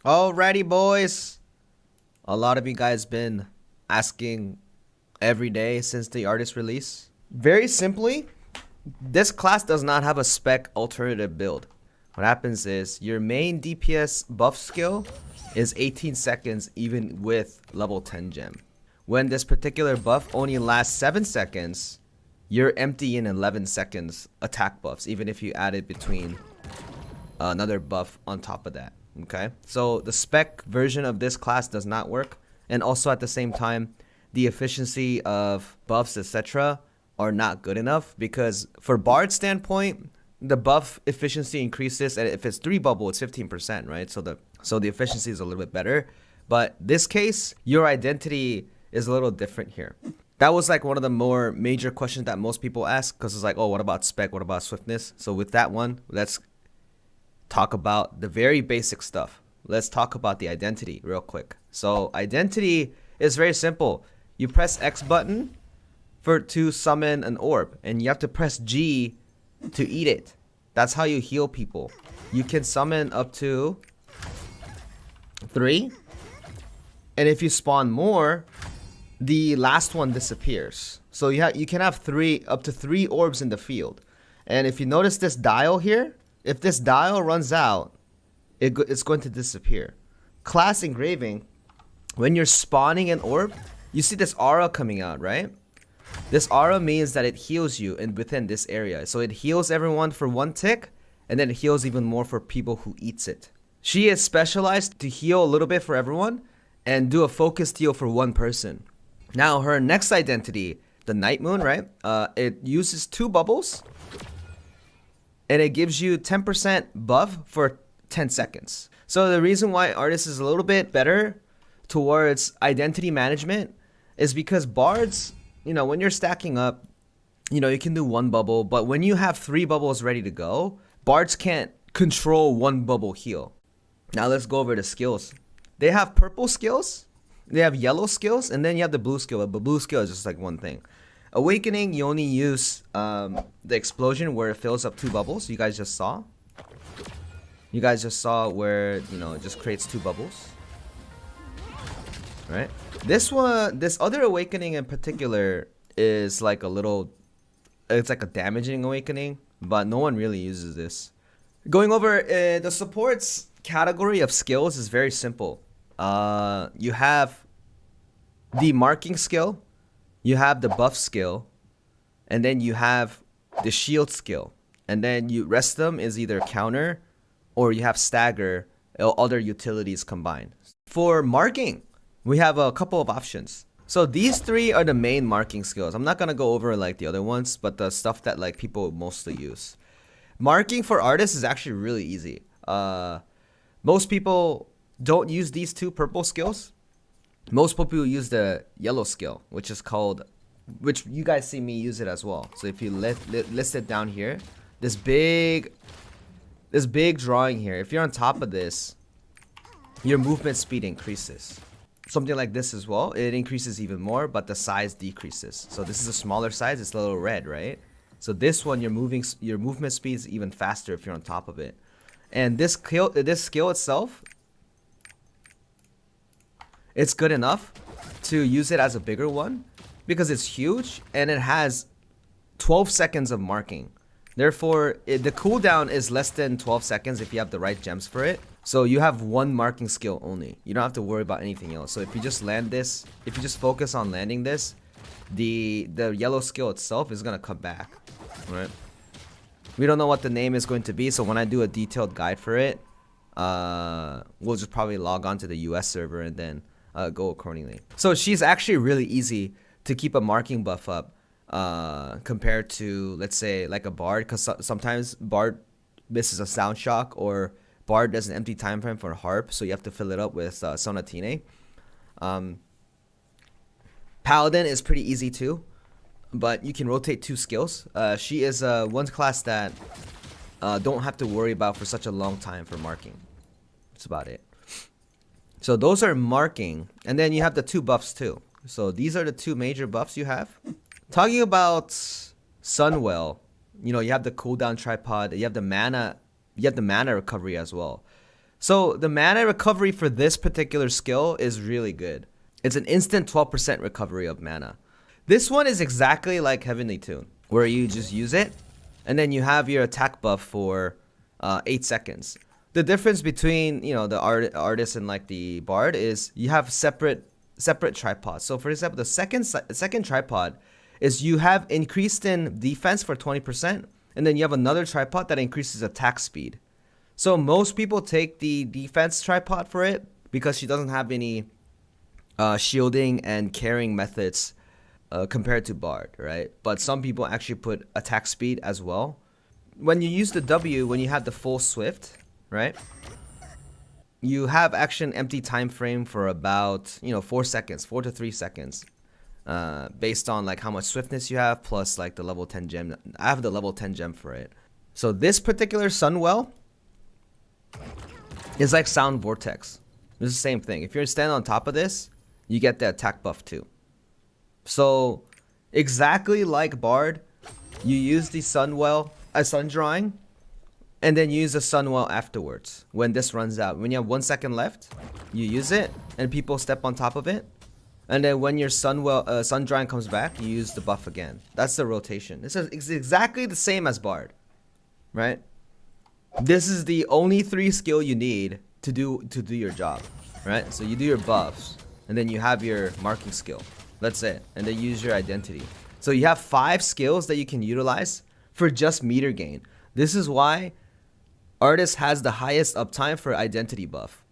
Alrighty, boys. A lot of you guys been asking every day since the artist release. Very simply, this class does not have a spec alternative build. What happens is your main DPS buff skill is 18 seconds even with level 10 gem. When this particular buff only lasts 7 seconds, you're empty in 11 seconds attack buffs, even if you added between another buff on top of that. Okay, so the spec version of this class does not work, and also at the same time the efficiency of buffs etc are not good enough, because for Bard standpoint the buff efficiency increases, and if it's 3 bubble it's 15%, right? So the efficiency is a little bit better, but this case your identity is a little different here. That was like one of the more major questions that most people ask, because it's like, oh, what about spec, what about swiftness? So with that one, let's talk about the very basic stuff. Let's talk about the identity real quick. So identity is very simple. You press X button to summon an orb, and you have to press G to eat it. That's how you heal people. You can summon up to 3, and if you spawn more, the last one disappears. So you can have up to 3 orbs in the field. And if you notice this dial here, if this dial runs out, it's going to disappear. Class engraving, when you're spawning an orb, you see this aura coming out, right? This aura means that it heals you within this area. So it heals everyone for 1 tick, and then it heals even more for people who eats it. She is specialized to heal a little bit for everyone and do a focused heal for 1 person. Now her next identity, the Night Moon, right? It uses 2 bubbles, and it gives you 10% buff for 10 seconds. So the reason why Artist is a little bit better towards identity management is because Bards, when you're stacking up, you can do 1 bubble, but when you have 3 bubbles ready to go, Bards can't control 1 bubble heal. Now let's go over the skills. They have purple skills, they have yellow skills, and then you have the blue skill, but blue skill is just like 1 thing. Awakening, you only use the explosion where it fills up 2 bubbles. You guys just saw. Where, it just creates 2 bubbles. Right? This other awakening in particular is like it's like a damaging awakening, but no one really uses this. Going over the supports category of skills is very simple. You have the marking skill, you have the buff skill, and then you have the shield skill, and then you rest them is either counter or you have stagger or other utilities combined. For marking, we have a couple of options. So these 3 are the main marking skills. I'm not gonna go over like the other ones, but the stuff that like people mostly use. Marking for artists is actually really easy. Most people don't use these 2 purple skills. Most people use the yellow skill, which you guys see me use it as well. So if you list it down here, this big drawing here, if you're on top of this, your movement speed increases. Something like this as well, it increases even more, but the size decreases. So this is a smaller size, it's a little red, right? So this one, your movement speed is even faster if you're on top of it. And this skill itself, it's good enough to use it as a bigger one because it's huge and it has 12 seconds of marking. Therefore, the cooldown is less than 12 seconds if you have the right gems for it. So you have 1 marking skill only. You don't have to worry about anything else. So if you just land this, if you just focus on landing this, the yellow skill itself is going to come back, right? We don't know what the name is going to be, so when I do a detailed guide for it, we'll just probably log on to the US server and then go accordingly. So she's actually really easy to keep a marking buff up compared to, let's say, like a Bard, because sometimes Bard misses a sound shock, or Bard does an empty time frame for harp, so you have to fill it up with Sonatine. Paladin is pretty easy too, but you can rotate 2 skills. She is one class that don't have to worry about for such a long time for marking. That's about it. So those are marking, and then you have the 2 buffs too. So these are the 2 major buffs you have. Talking about Sunwell, you have the cooldown tripod, you have the mana recovery as well. So the mana recovery for this particular skill is really good. It's an instant 12% recovery of mana. This one is exactly like Heavenly Tune, where you just use it, and then you have your attack buff for 8 seconds. The difference between, you know, the artist and like the bard is you have separate tripods. So for example, the second tripod is you have increased in defense for 20%, and then you have another tripod that increases attack speed. So most people take the defense tripod for it because she doesn't have any shielding and carrying methods compared to bard, right? But some people actually put attack speed as well. When you use the W, when you have the full swift, right, you have action empty time frame for about, you know, 4 to 3 seconds, based on like how much swiftness you have plus like the level 10 gem. I have the level 10 gem for it. So this particular Sunwell is like Sound Vortex. It's the same thing. If you're standing on top of this, you get the attack buff too. So exactly like Bard, you use the Sunwell, Sun Drawing, and then use the Sunwell afterwards. When this runs out, when you have 1 second left, you use it, and people step on top of it. And then when your Sun Drawing comes back, you use the buff again. That's the rotation. It's exactly the same as Bard, right? This is the only 3 skill you need to do your job, right? So you do your buffs, and then you have your marking skill. That's it. And then use your identity. So you have 5 skills that you can utilize for just meter gain. This is why Artist has the highest uptime for identity buff,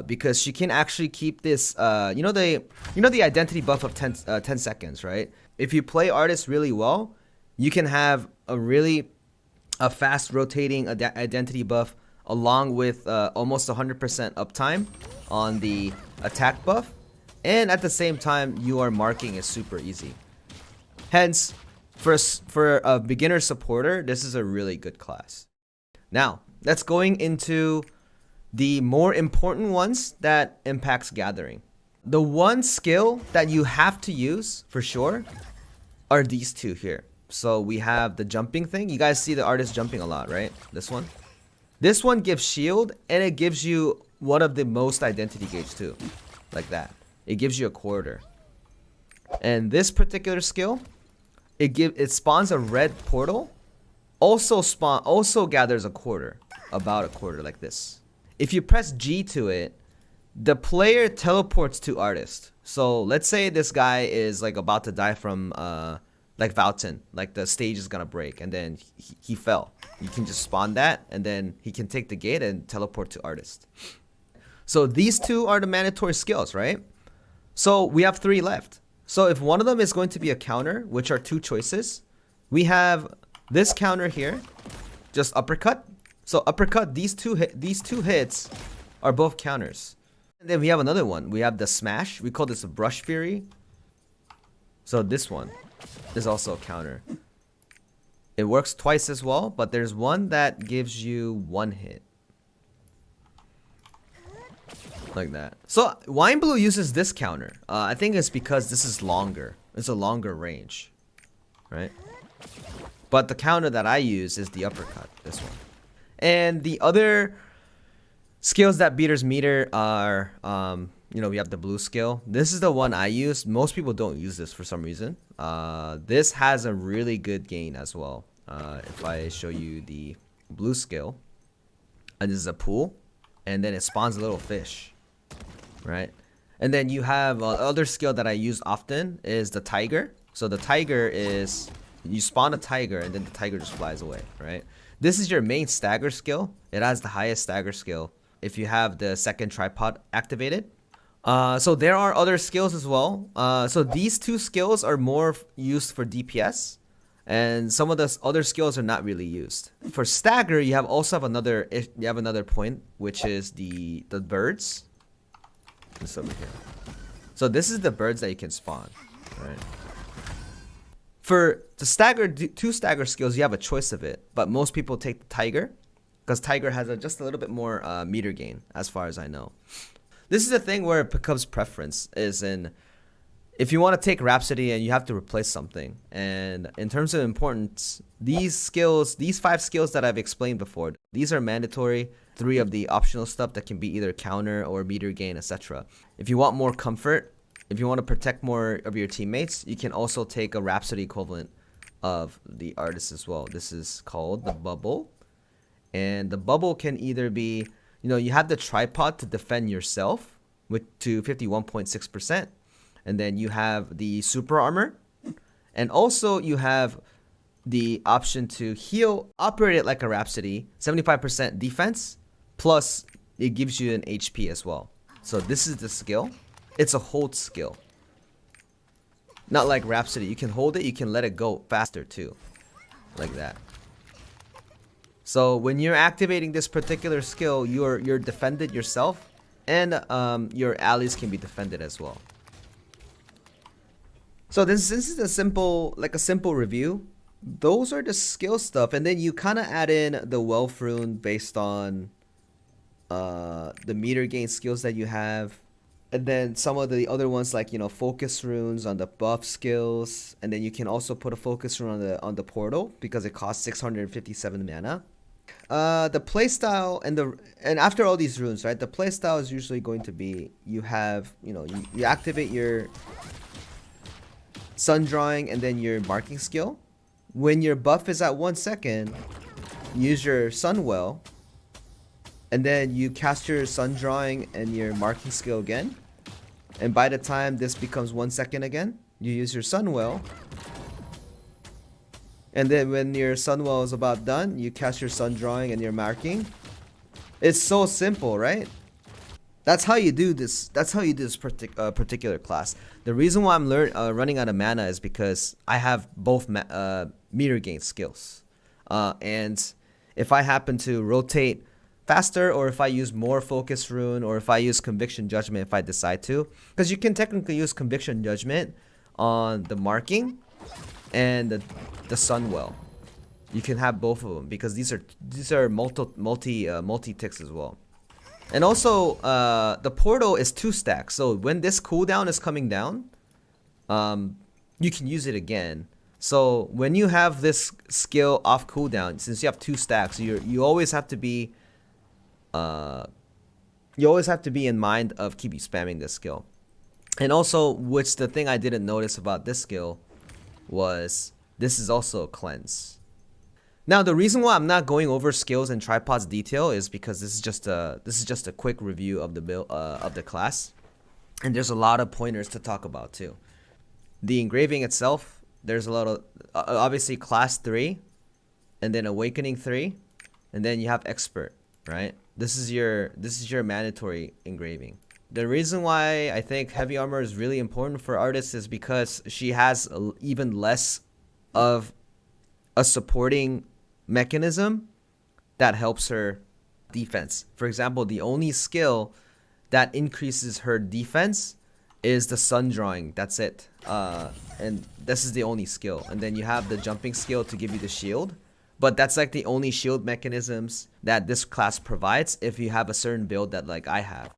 because she can actually keep this. You know the identity buff of 10 seconds, right? If you play Artist really well, you can have a fast rotating identity buff along with almost 100% uptime on the attack buff, and at the same time your marking is super easy. Hence, for a beginner supporter, this is a really good class. Now let's going into the more important ones that impacts gathering. The one skill that you have to use for sure are these two here. So we have the jumping thing. You guys see the artist jumping a lot, right? This one gives shield, and it gives you one of the most identity gauge too, like that. It gives you a quarter. And this particular skill, it spawns a red portal, also gathers a quarter, about a quarter like this. If you press G to it, the player teleports to artist. So let's say this guy is like about to die from like Valton, like the stage is gonna break, and then he fell. You can just spawn that, and then he can take the gate and teleport to artist. So these two are the mandatory skills, right? So we have 3 left. So if one of them is going to be a counter, which are 2 choices, we have this counter here, just uppercut. So uppercut, these two hits are both counters. And then we have another one. We have the smash. We call this a brush fury. So this one is also a counter. It works twice as well, but there's one that gives you 1 hit. Like that. So Wine Blue uses this counter. I think it's because this is longer. It's a longer range, right? But the counter that I use is the uppercut, this one. And the other skills that beaters meter are, you know, we have the blue skill. This is the one I use. Most people don't use this for some reason. This has a really good gain as well. If I show you the blue skill, and this is a pool, and then it spawns a little fish, right? And then you have other skill that I use often is the tiger. So the tiger is, you spawn a tiger and then the tiger just flies away, right? This is your main stagger skill. It has the highest stagger skill if you have the second tripod activated. So there are other skills as well. So these 2 skills are more used for DPS, and some of the other skills are not really used. For stagger, you also have another point, which is the birds. This over here. So this is the birds that you can spawn, right? For the stagger, 2 stagger skills, you have a choice of it, but most people take the tiger because tiger has just a little bit more meter gain, as far as I know. This is the thing where it becomes preference, is in if you want to take Rhapsody and you have to replace something. And in terms of importance, these 5 skills that I've explained before, these are mandatory. 3 of the optional stuff that can be either counter or meter gain, etc. If you want more comfort, if you want to protect more of your teammates, you can also take a Rhapsody equivalent of the Artist as well. This is called the Bubble. And the Bubble can either be, you have the tripod to defend yourself to 51.6%. And then you have the super armor. And also you have the option to heal, operate it like a Rhapsody, 75% defense, plus it gives you an HP as well. So this is the skill. It's a hold skill. Not like Rhapsody. You can hold it, you can let it go faster too. Like that. So when you're activating this particular skill, you're defended yourself, and your allies can be defended as well. So this is a simple review. Those are the skill stuff, and then you kind of add in the Wealth Rune based on the meter gain skills that you have. And then some of the other ones like, focus runes on the buff skills. And then you can also put a focus rune on the portal because it costs 657 mana. The playstyle and after all these runes, right? The playstyle is usually going to be you have, you activate your sun drawing and then your marking skill. When your buff is at 1 second, use your Sunwell. And then you cast your sun drawing and your marking skill again. And by the time this becomes 1 second again, you use your Sunwell. And then when your Sunwell is about done, you cast your sun drawing and your marking. It's so simple, right? That's how you do this. That's how you do this particular class. The reason why I'm running out of mana is because I have both meter gain skills. And if I happen to rotate faster, or if I use more focus rune, or if I use conviction judgment if I decide to, because you can technically use conviction judgment on the marking and the Sunwell. You can have both of them because these are multi ticks as well. And also the portal is 2 stacks, so when this cooldown is coming down, you can use it again. So when you have this skill off cooldown, since you have 2 stacks, you always have to be in mind of keep spamming this skill. And also, which the thing I didn't notice about this skill was this is also a cleanse. Now the reason why I'm not going over skills and tripods detail is because this is just a quick review of the build of the class, and there's a lot of pointers to talk about too. The engraving itself, there's a lot of obviously class 3, and then awakening 3, and then you have expert, right? This is your mandatory engraving. The reason why I think heavy armor is really important for artists is because she has even less of a supporting mechanism that helps her defense. For example, the only skill that increases her defense is the sun drawing. That's it. And this is the only skill. And then you have the jumping skill to give you the shield. But that's like the only shield mechanisms that this class provides if you have a certain build that like I have.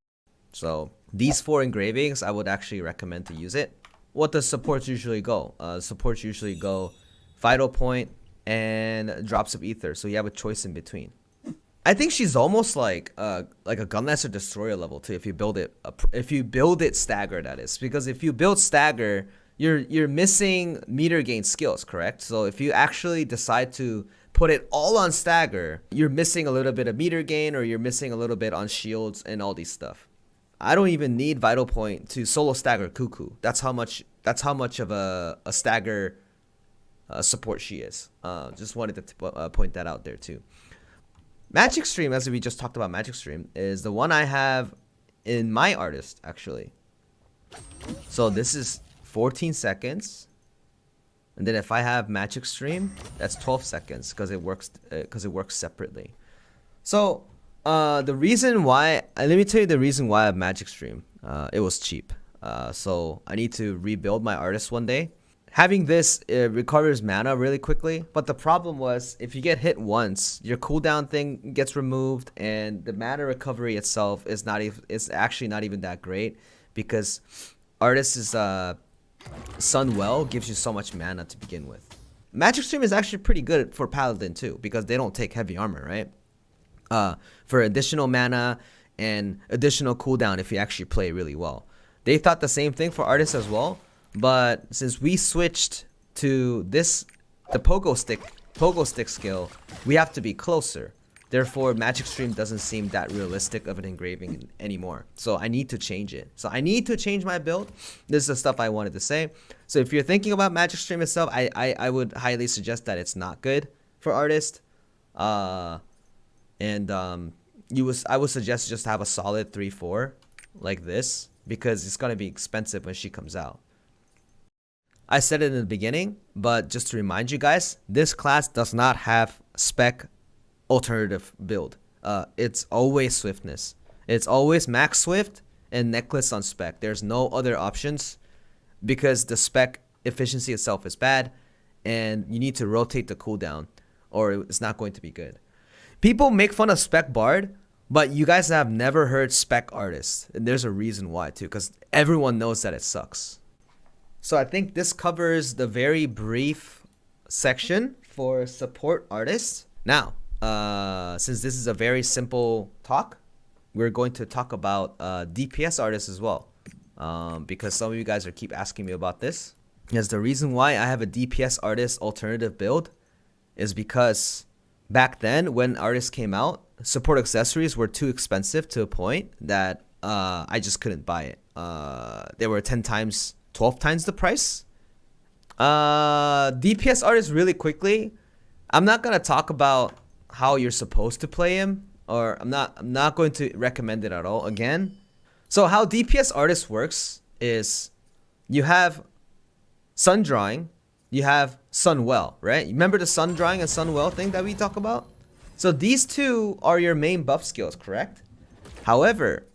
So these 4 engravings, I would actually recommend to use it. What does supports usually go? Supports usually go Vital Point and Drops of Ether. So you have a choice in between. I think she's almost like a Gunless or Destroyer level too. If you build it Stagger, that is. Because if you build Stagger, you're missing meter gain skills, correct? So if you actually decide to put it all on Stagger, you're missing a little bit of meter gain, or you're missing a little bit on shields and all these stuff. I don't even need Vital Point to solo Stagger Cuckoo. That's how much of a Stagger support she is. Just wanted to point that out there too. Magic Stream, as we just talked about, Magic Stream is the one I have in my artist actually. So this is 14 seconds. And then if I have Magic Stream, that's 12 seconds because it works separately. So the reason why, let me tell you the reason why I have Magic Stream. It was cheap. So I need to rebuild my artist one day. Having this recovers mana really quickly, but the problem was if you get hit once, your cooldown thing gets removed, and the mana recovery itself is actually not even that great because artist's Sunwell gives you so much mana to begin with. Magic Stream is actually pretty good for Paladin too because they don't take heavy armor, right? for additional mana and additional cooldown if you actually play really well. They thought the same thing for Artist as well, but since we switched to this, the pogo stick skill, we have to be closer. Therefore, Magic Stream doesn't seem that realistic of an engraving anymore. So I need to change it. So I need to change my build. This is the stuff I wanted to say. So if you're thinking about Magic Stream itself, I would highly suggest that it's not good for Artist. I would suggest just have a solid 3-4 like this, because it's gonna be expensive when she comes out. I said it in the beginning, but just to remind you guys, this class does not have spec alternative build. It's always swiftness. It's always max swift and necklace on spec. There's no other options because the spec efficiency itself is bad and you need to rotate the cooldown or it's not going to be good. People make fun of spec bard, but you guys have never heard spec artist, and there's a reason why too, because everyone knows that it sucks. So I think this covers the very brief section for support artists. Now, since this is a very simple talk, we're going to talk about DPS artists as well, because some of you guys keep asking me about this. Yes, the reason why I have a DPS artist alternative build is because back then when artists came out, support accessories were too expensive to a point that I just couldn't buy it. They were 10 times, 12 times the price. DPS artists, really quickly, I'm not gonna talk about how you're supposed to play him, or I'm not going to recommend it at all again. So how DPS artist works is you have sun drawing, you have sun well, right? Remember the sun drawing and sun well thing that we talk about? So these two are your main buff skills, correct? However,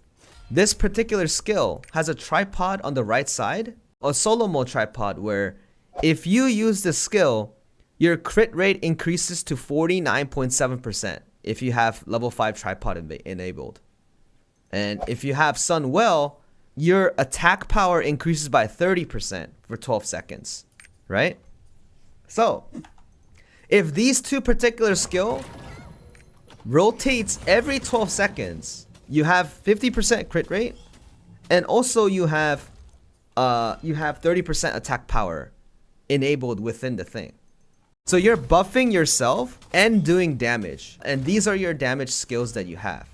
this particular skill has a tripod on the right side, a solo mode tripod, where if you use this skill, your crit rate increases to 49.7% if you have level 5 tripod enabled. And if you have sun well, your attack power increases by 30% for 12 seconds, right? So, if these two particular skill rotates every 12 seconds, you have 50% crit rate, and also you have 30% attack power enabled within the thing. So you're buffing yourself and doing damage, and these are your damage skills that you have.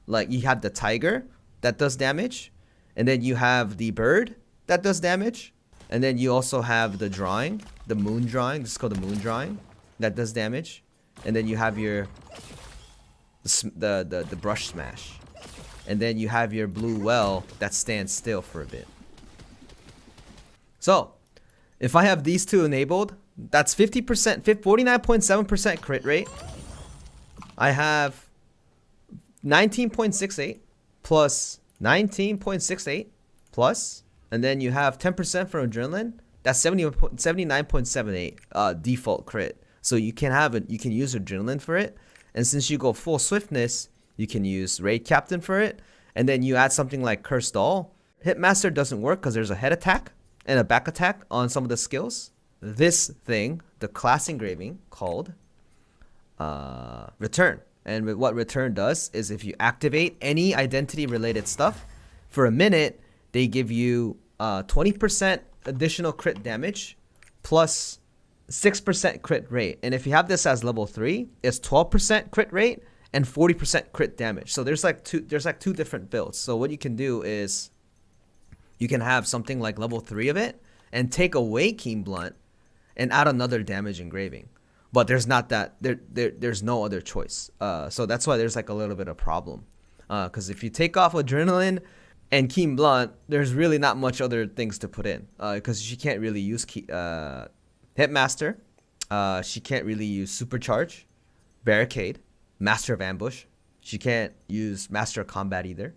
Like you have the tiger that does damage, and then you have the bird that does damage, and then you also have the drawing, the moon drawing. This is called the moon drawing, that does damage, and then you have your the brush smash, and then you have your blue well that stands still for a bit. So if I have these two enabled, that's 50%, 49.7% crit rate. I have 19.68 plus 19.68 plus, and then you have 10% for adrenaline. That's 79.78 default crit. So you can use adrenaline for it. And since you go full swiftness, you can use Raid Captain for it. And then you add something like Cursed Doll. Hitmaster doesn't work because there's a head attack and a back attack on some of the skills. This thing, the class engraving called Return. And what Return does is if you activate any identity related stuff for a minute, they give you 20% additional crit damage plus 6% crit rate. And if you have this as level 3, it's 12% crit rate and 40% crit damage. So there's like two different builds. So what you can do is you can have something like level 3 of it and take away Keen Blunt and add another damage engraving. But there's not that there's no other choice. So that's why there's like a little bit of problem. Because if you take off adrenaline and Keen Blunt, there's really not much other things to put in. Because she can't really use Hitmaster. She can't really use Supercharge, Barricade, Master of Ambush. She can't use Master of Combat either.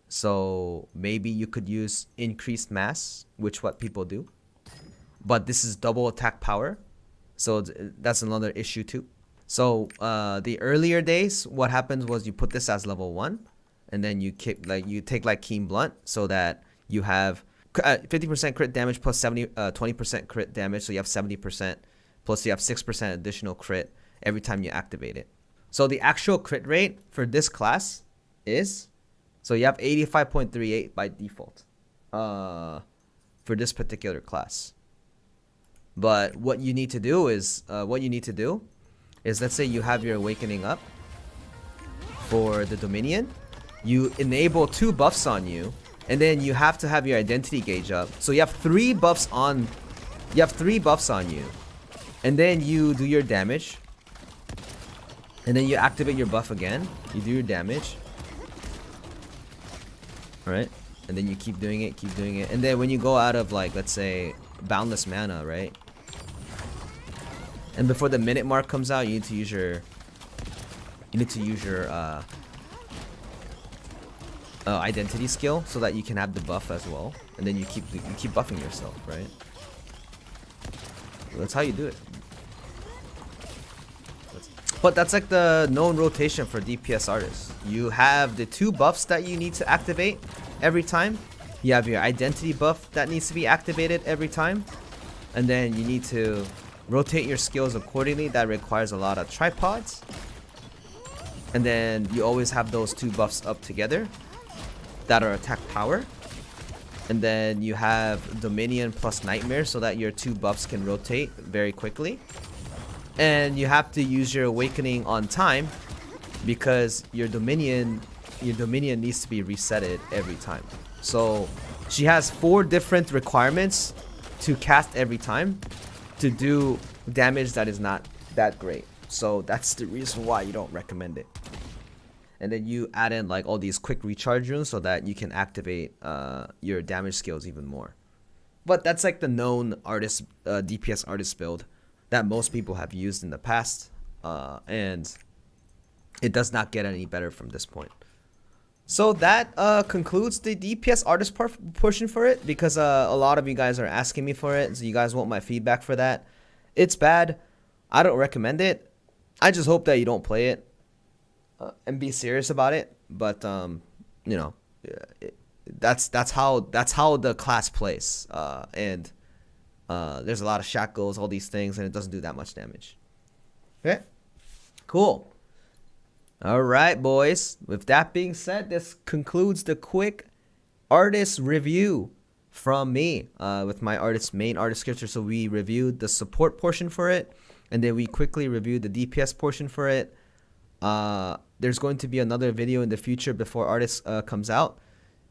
So maybe you could use Increased Mass, which what people do. But this is double attack power. So that's another issue too. So the earlier days, what happens was you put this as level 1, and then you take like Keen Blunt, so that you have 50% crit damage plus 20% crit damage. So you have 70%, plus you have 6% additional crit every time you activate it. So the actual crit rate for this class is, so you have 85.38 by default for this particular class. But what you need to do is, let's say you have your awakening up for the Dominion. You enable 2 buffs on you, and then you have to have your identity gauge up. So you have 3 buffs on, you, and then you do your damage, and then you activate your buff again. You do your damage, right? And then you keep doing it, and then when you go out of, like, let's say boundless mana, right? And before the minute mark comes out, you need to use your identity skill so that you can have the buff as well, and then you keep buffing yourself, right? That's how you do it. But that's like the known rotation for DPS artists. You have the 2 buffs that you need to activate every time. You have your identity buff that needs to be activated every time, and then you need to rotate your skills accordingly. That requires a lot of tripods, and then you always have those 2 buffs up together that are attack power, and then you have Dominion plus Nightmare so that your 2 buffs can rotate very quickly, and you have to use your awakening on time because your Dominion needs to be resetted every time. So she has 4 different requirements to cast every time to do damage that is not that great. So that's the reason why you don't recommend it. And then you add in like all these quick recharge runes so that you can activate your damage skills even more. But that's like the known artist DPS artist build that most people have used in the past, and it does not get any better from this point. So that concludes the DPS artist portion for it, because a lot of you guys are asking me for it, so you guys want my feedback for that. It's bad. I don't recommend it. I just hope that you don't play it and be serious about it. But you know, that's how the class plays, and there's a lot of shackles, all these things, and it doesn't do that much damage. Okay, cool. All right, boys. With that being said, this concludes the quick artist review from me with my main artist character. So we reviewed the support portion for it, and then we quickly reviewed the DPS portion for it. There's going to be another video in the future before artist comes out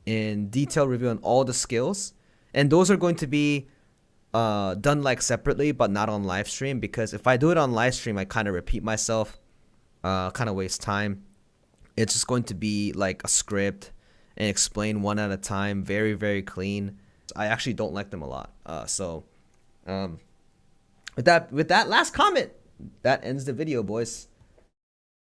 in detail review on all the skills, and those are going to be done like separately but not on live stream, because if I do it on live stream I kind of repeat myself, kind of waste time. It's just going to be like a script and explain one at a time, very, very clean. I actually don't like them a lot. With that last comment, that ends the video, boys.